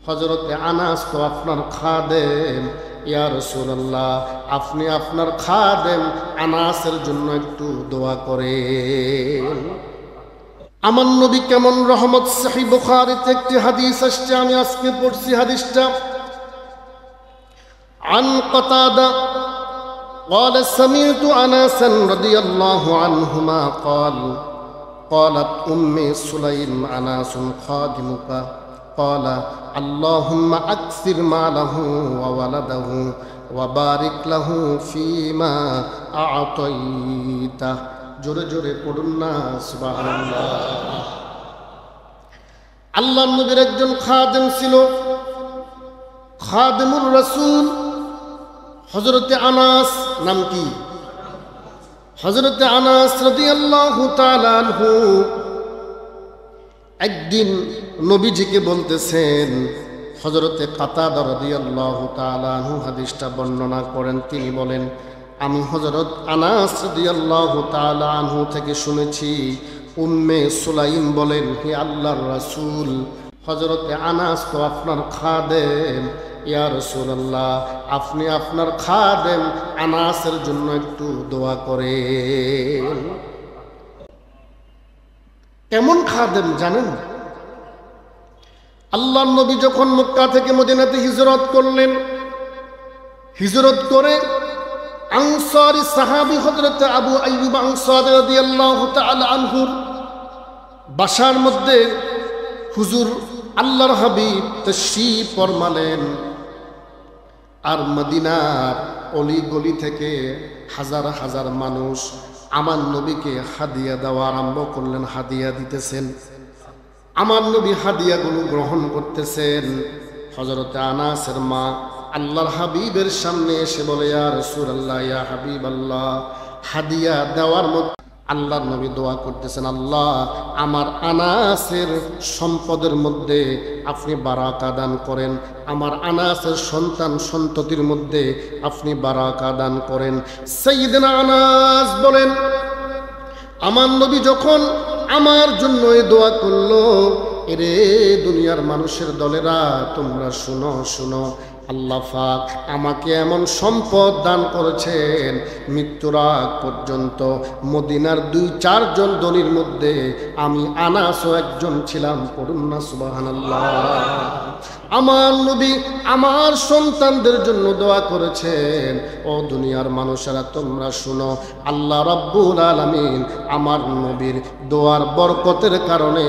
হযরতে আনাস তো আপনার খাদেম, ইয়া রাসূলুল্লাহ আপনি আপনার খাদেম আনাসের জন্য একটু দোয়া করেন। আমার নবী কেমন রহমত! সহিহ বুখারীতে একটি হাদিস আসছে, আমি আজকে পড়ছি হাদিসটা। আন কাতাদা قال سمعت أناسا رضي الله عنهما قالت أمي سليم أناس خادمك قال اللهم أكثر ماله وولده وبارك له فيما أعطيته। জোরে জোরে পড়ুন না সুবহানাল্লাহ। আল্লাহর নবীর একজন খাদেম ছিল, খাদেমুর রাসূল হযরতে আনাস। নাম কি? হযরতে আনাস রাদিয়াল্লাহু তাআলা আনহু একদিন নবীজিকে বলতেছেন, হযরতে কাতাদা রাদিয়াল্লাহু তাআলা আনহু হাদিসটা বর্ণনা করেন। তিনি বলেন, আমি হযরত আনাস রাদিয়াল্লাহু তাআলা আনহু থেকে শুনেছি, উম্মে সুলাইম বলেন, হে আল্লাহর রাসূল, হযরতে আনাস তো আপনার খাদেম, ইয়া রাসূলুল্লাহ আপনি আপনার খাদেম আনাসের জন্য একটু দোয়া করেন। কেমন খাদেম জানেন? আল্লাহর নবী যখন মক্কা থেকে মদিনাতে হিজরত করলেন, হিজরত করে আনসারী সাহাবী হযরত আবু আইয়ুব আনসারী রাদিয়াল্লাহু তাআলা আনহুর বাসার মধ্যে হুজুর আল্লাহর হাবিব তাশরীফ ফরমালেন। আর মদিনার অলি গলি থেকে হাজার হাজার মানুষ আমার নবীকে হাদিয়া দেওয়া আরম্ভ করলেন, হাদিয়া দিতেছেন। আমার নবী হাদিয়াগুলো গ্রহণ করতেছেন। হযরতে আনাসের মা আল্লাহর হাবিবের সামনে এসে বলে, ইয়া রাসূলুল্লাহ, ইয়া হাবিবাল্লাহ, হাদিয়া দেওয়ার মধ্যে আল্লাহর নবী দোয়া করতেছেন, আল্লাহ আমার আনাসের সম্পদের মধ্যে আপনি বারাকা দান করেন, আমার আনাসের সন্তান সন্ততির মধ্যে আপনি বারাকা দান করেন। সাইয়্যিদনা আনাস বলেন, আমার নবী যখন আমার জন্য এই দোয়া করলো, এরে দুনিয়ার মানুষের দলেরা তোমরা শুনো শুনো, আল্লাহ পাক আমাকে এমন সম্পদ দান করেছেন, মৃত্যুর আগ পর্যন্ত মদিনার 2-4 জন ধনীর মধ্যে আমি আনাসও একজন ছিলাম। পড়ুন না সুবহানাল্লাহ। আমার নবী আমার সন্তানদের জন্য দোয়া করেছেন। ও দুনিয়ার মানুষেরা তোমরা শুনো, আল্লাহ রাব্বুল আলামিন আমার নবীর দোয়ার বরকতের কারণে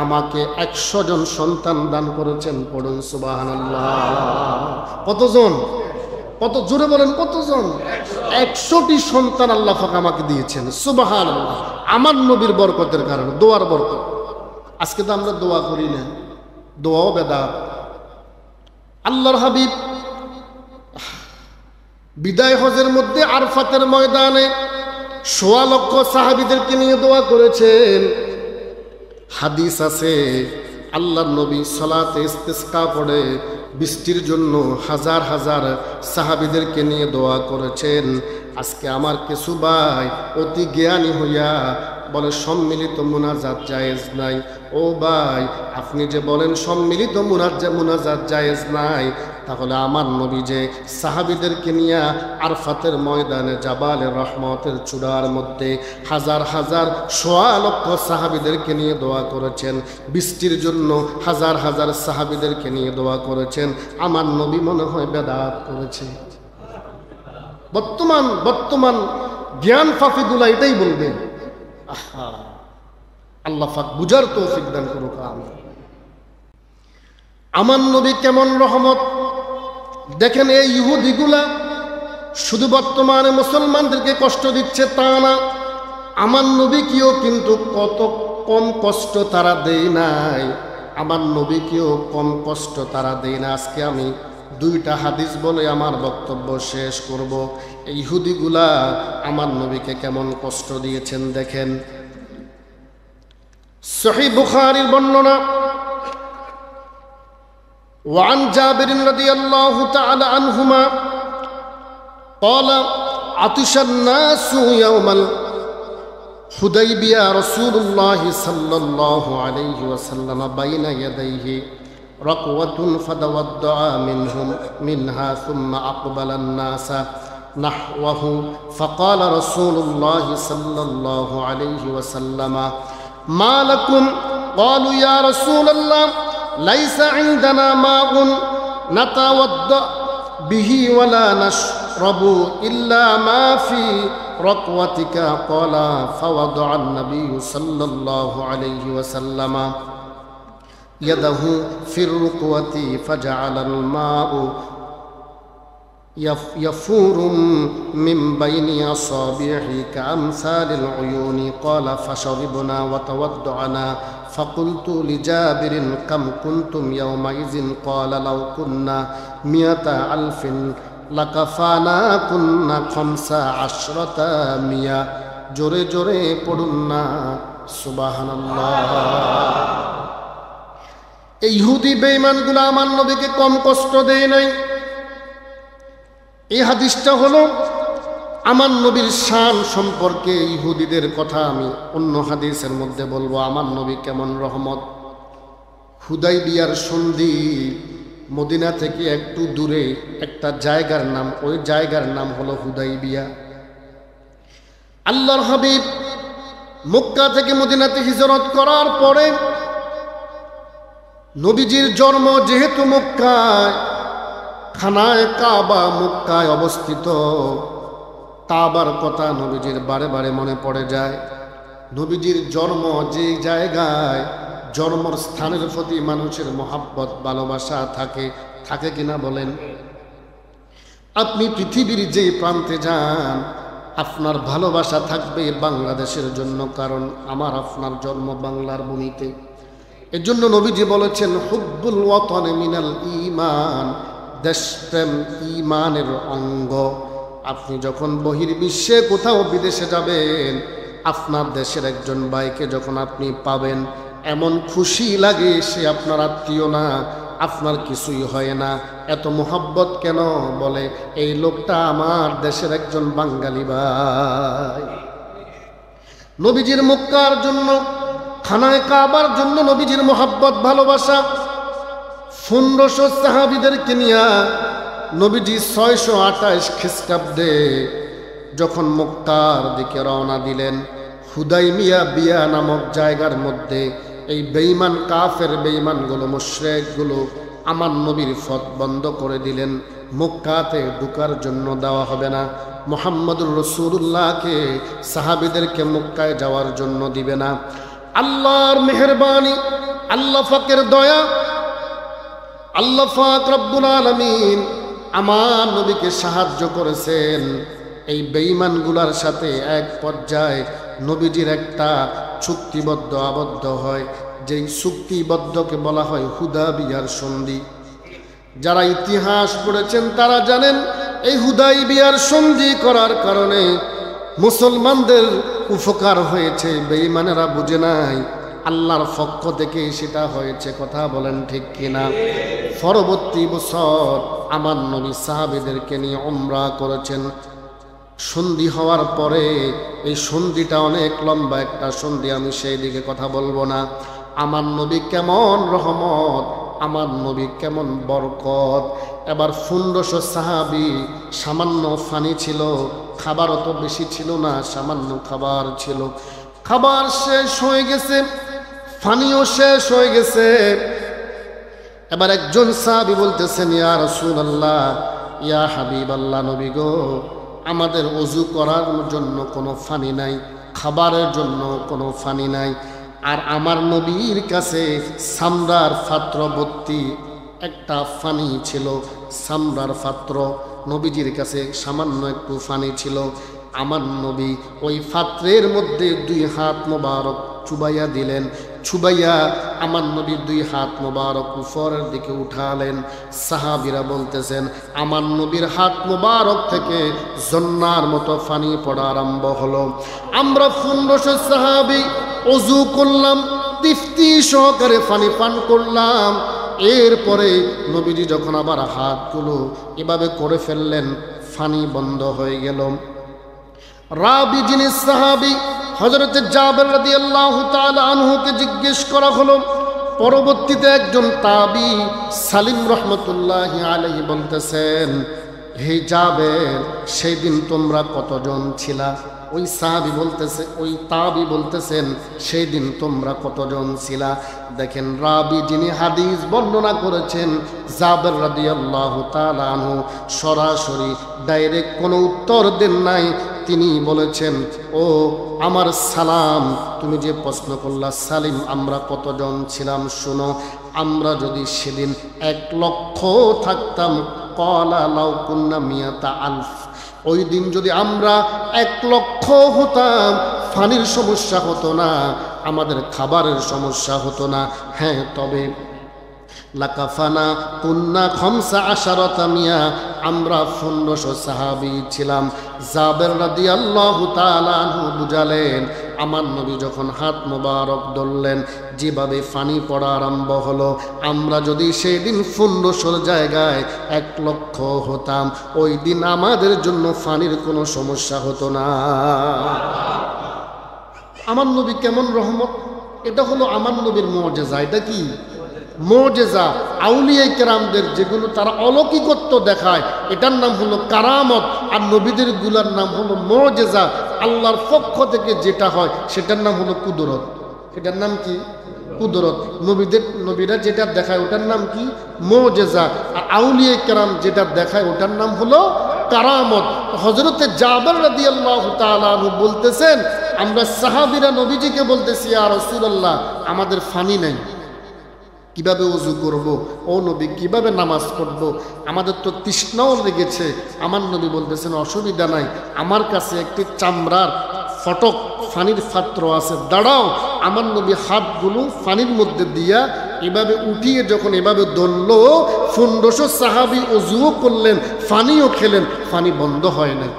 আমাকে 100 জন সন্তান দান করেছেন। পড়ুন সুবহানাল্লাহ। কতজন? কত জোরে বলেন, কতজন? 100টি সন্তান আল্লাহ পাক আমাকে দিয়েছেন। সুবহানাল্লাহ। আমার নবীর বরকতের কারণে, দোয়ার বরকত। আজকে তো আমরা দোয়া করি না, দোয়াও বেদাত। আল্লাহর হাবিব বিদায় হজের মধ্যে আরফাতের ময়দানে 1.25 লক্ষ সাহাবীদেরকে নিয়ে দোয়া করেছেন। হাদিস আছে, আল্লাহর নবী সালাতে ইস্তিসকা পড়ে বৃষ্টির জন্য হাজার হাজার সাহাবীদেরকে নিয়ে দোয়া করেছেন। আজকে আমার কিছু ভাই অতি জ্ঞানী হইয়া বলে সম্মিলিত মুনাজাত জায়েজ নাই। ও ভাই, আপনি যে বলেন সম্মিলিত মুনাজাত জায়েজ নাই, তাহলে আমার নবী যে সাহাবীদেরকে নিয়ে আরফাতের ময়দানে জাবালে রহমতের চূড়ার মধ্যে হাজার হাজার 1.25 লক্ষ সাহাবীদেরকে নিয়ে দোয়া করেছেন, বৃষ্টির জন্য হাজার হাজার সাহাবীদেরকে নিয়ে দোয়া করেছেন, আমার নবী মনে হয় বেদাত করেছে। বর্তমান জ্ঞান ফাফিদুল্লাহ এটাই বলবেন। আহা, আল্লাহ পাক বুঝার তৌফিক দান করুক। আমার নবী কেমন রহমত দেখেন। এই ইহুদিগুলা শুধু বর্তমানে মুসলমানদেরকে কষ্ট দিচ্ছে তা না, আমার নবীকেও কিন্তু কত কম কষ্ট তারা দেয় নাই। আমার নবীকেও কম কষ্ট তারা দেয় না। আজকে আমি 2টা হাদিস বলে আমার বক্তব্য শেষ করব। এই ইহুদিগুলা আমার নবীকে কেমন কষ্ট দিয়েছেন দেখেন। সহিহ বুখারীর বর্ণনা, وعن جابر رضي الله تعالى عنهما قال عطش الناس يوم الحديبية رسول الله صلى الله عليه وسلم بين يديه رقوة فتوضأ منها ثم أقبل الناس نحوه فقال رسول الله صلى الله عليه وسلم ما لكم قالوا يا رسول الله ليس عندنا ماء نتوضأ به ولا نشرب إلا ما في رقوتك قال فوضع النبي صلى الله عليه وسلم يده في الرقوة فجعل الماء يفور من بين أصابعه كأمثال العيون قال فشربنا وتوضعنا فقلت لجابر كم كنتم يومئذ قال لو كنا 100,000 لكفانا كنا 15 জোরে জোরে পড়ুন না সুবহানাল্লাহ। এই ইহুদি বেঈমানগুলো আমার নবীকে কম কষ্ট দেয় নাই। এই হাদিসটা হলো আমার নবীর শান সম্পর্কে ইহুদিদের কথা। আমি অন্য হাদিসের মধ্যে বলবো আমার নবী কেমন রহমত। হুদাইবিয়ার সন্ধি মদিনা থেকে একটু দূরে একটা জায়গার নাম, ওই জায়গার নাম হলো হুদাইবিয়া। আল্লাহর হাবিব মক্কা থেকে মদিনাতে হিজরত করার পরে নবীজির জন্ম যেহেতু মক্কায়, খানায় কাবা মক্কায় অবস্থিত, কাবার কথা নবীজির বারে বারে মনে পড়ে যায়। নবীজির জন্ম যে জায়গায়, জন্মর স্থানের প্রতি মানুষের মহাব্বত ভালোবাসা থাকে, থাকে কিনা বলেন? আপনি পৃথিবীর যে প্রান্তে যান আপনার ভালোবাসা থাকবে বাংলাদেশের জন্য, কারণ আমার আপনার জন্ম বাংলার ভূমিতে। এর জন্য নবীজি বলেছেন হুব্বুল ওয়াতন মিনাল ঈমান, দেশপ্রেম ঈমানের অঙ্গ। আপনি যখন বহির্বিশ্বে কোথাও বিদেশে যাবেন, আপনার দেশের একজন ভাইকে যখন আপনি পাবেন এমন খুশি লাগে, সে আপনার আত্মীয় না, আপনার কিছুই হয় না। এত মোহাব্বত কেন? বলে এই লোকটা আমার দেশের একজন বাঙালি ভাই। নবীজির মক্কার জন্য, খানায় কাবার জন্য নবীজির মোহাব্বত ভালোবাসা। 1500 সাহাবীদেরকে নিয়ে নবীজি 628 খ্রিস্টাব্দে যখন মক্কার দিকে রওনা দিলেন, হুদাইবিয়া নামক জায়গার মধ্যে এই বেঈমান কাফের বেঈমানগুলো, মুশরিকগুলো আমার নবীর পথ বন্ধ করে দিলেন। মক্কাতে ঢোকার জন্য দেওয়া হবে না, মুহাম্মদুর রাসূলুল্লাহকে, সাহাবীদেরকে মক্কায় যাওয়ার জন্য দিবে না। আল্লাহর মেহেরবানি, আল্লাহ পাকের দয়া, আল্লাহ পাক রব্বুল আলামিন আমার নবীকে সাহায্য করেছেন। এই বেঈমানগুলার সাথে এক পর্যায়ে নবীজির একটা চুক্তিবদ্ধ আবদ্ধ হয়, যেই চুক্তিবদ্ধকে বলা হয় হুদাইবিয়ার সন্ধি। যারা ইতিহাস পড়েছেন তারা জানেন এই হুদাইবিয়ার সন্ধি করার কারণে মুসলমানদের উপকার হয়েছে, বেঈমানেরা বুঝে নাই। আল্লাহর পক্ষ থেকে সেটা হয়েছে, কথা বলেন ঠিক কিনা? পরবর্তী বছর আমার নবী সাহাবীদেরকে নিয়ে উমরা করেছেন। সন্ধি হওয়ার পরে এই সন্ধিটা অনেক লম্বা একটা সন্ধি, আমি সেই দিকে কথা বলবো না। আমার নবী কেমন রহমত, আমার নবী কেমন বরকত। এবার 1500 সাহাবী, সামান্য পানি ছিল, খাবার অত বেশি ছিল না, সামান্য খাবার ছিল। খাবার শেষ হয়ে গেছে, পানিও শেষ হয়ে গেছে। এবার একজন সাহাবী বলতেছেন ইয়া রাসূলুল্লাহ, ইয়া হাবিবাল্লাহ, নবী গো, আমাদের ওযু করার জন্য কোনো পানি নাই, খাবারের জন্য কোনো পানি নাই। আর আমার নবীর কাছে সামরার পাত্র ভর্তি একটা পানি ছিল, সামরার পাত্র। নবীজির কাছে সামান্য একটু পানি ছিল। আমার নবী ওই পাত্রের মধ্যে 2 হাত মোবারক চুবাইয়া দিলেন। চুবাইয়া আমার নবী 2 হাত মোবারক উপরের দিকে উঠালেন। সাহাবীরা বলতেছেন আমার নবীর হাত মোবারক থেকে ঝর্ণার মতো পানি পড়া আরম্ভ হলো। আমরা 1500 সাহাবী ওযু করলাম, তৃপ্তি সহকারে পানি পান করলাম। এরপরে নবীজি যখন আবার হাতগুলো এভাবে করে ফেললেন, পানি বন্ধ হয়ে গেল। রাবি যিনি সাহাবী হযরত জাবের রাদিয়াল্লাহু তাআলা আনহুকে জিজ্ঞেস করা হলো, পরবর্তীতে একজন তাবি সালিম রহমতুল্লাহি আলাইহি বলতেছেন, হে জাবের, সেই দিন তোমরা কতজন ছিলা? ওই সাহাবী বলতেছে, ওই তাবি বলতেছেন, সেই দিন তোমরা কতজন ছিলা? দেখেন, রাবি যিনি হাদিস বর্ণনা করেছেন জাবের রাদিয়াল্লাহু তাআলা আনহু, সরাসরি ডাইরেক্ট কোনো উত্তর দেন নাই। তিনি বলেছেন, ও আমার সালাম, তুমি যে প্রশ্ন করলা সালিম আমরা কতজন ছিলাম, শুনো, আমরা যদি সেদিন 1,00,000 থাকতাম, ক্বালা লাউ কুন্না মিয়াতা আলফ, ওই দিন যদি আমরা 1,00,000 হতাম, পানির সমস্যা হতো না, আমাদের খাবারের সমস্যা হতো না। হ্যাঁ, তবে লাকাফানা কুন্না 15 মিয়া, আমরা 1500 সাহাবী ছিলাম। জাবের রাদিয়াল্লাহু তাআলা আনহু বুঝালেন, আমার নবী যখন হাত মোবারক ধরলেন, যেভাবে পানি পড়া আরম্ভ হলো, আমরা যদি সেই দিন 1500 জায়গায় 1,00,000 হতাম, ওই দিন আমাদের জন্য পানির কোনো সমস্যা হতো না। আমার নবী কেমন রহমত! এটা হলো আমার নবীর মুআজিজা। এটা কি মুআজিজা? আউলিয়া কেরামদের যেগুলো তারা অলৌকিকত্ব দেখায়, এটার নাম হলো কারামত, আর নবীদের গুলার নাম হলো মুআজিজা। আল্লাহর পক্ষ থেকে যেটা হয় সেটার নাম হলো কুদরত। এটার নাম কি? কুদরত। নবীরা যেটা দেখায় ওটার নাম কি? মুআজিজা। আর আউলিয়া কেরাম যেটা দেখায় ওটার নাম হলো কারামত। হযরতে জাবের রাদিয়াল্লাহু তাআলা আনহু বলতেছেন, আমরা সাহাবীরা নবীজিকে বলতেছি, ইয়া রাসূলুল্লাহ, আমাদের পানি নাই, কিভাবে ওযু করব? ও নবী, কিভাবে নামাজ পড়ব? আমাদের তো তৃষ্ণাও লেগেছে। আমার নবী বলতেছেন, অসুবিধা নাই, আমার কাছে একটি চামড়ার ফটক পানির পাত্র আছে, দাঁড়াও। আমার নবী হাতগুলো পানির মধ্যে দিয়া এভাবে উঠিয়ে যখন এভাবে ধরলো, 1500 সাহাবী ওযুও করলেন, পানিও খেলেন, পানি বন্ধ হয় নাই।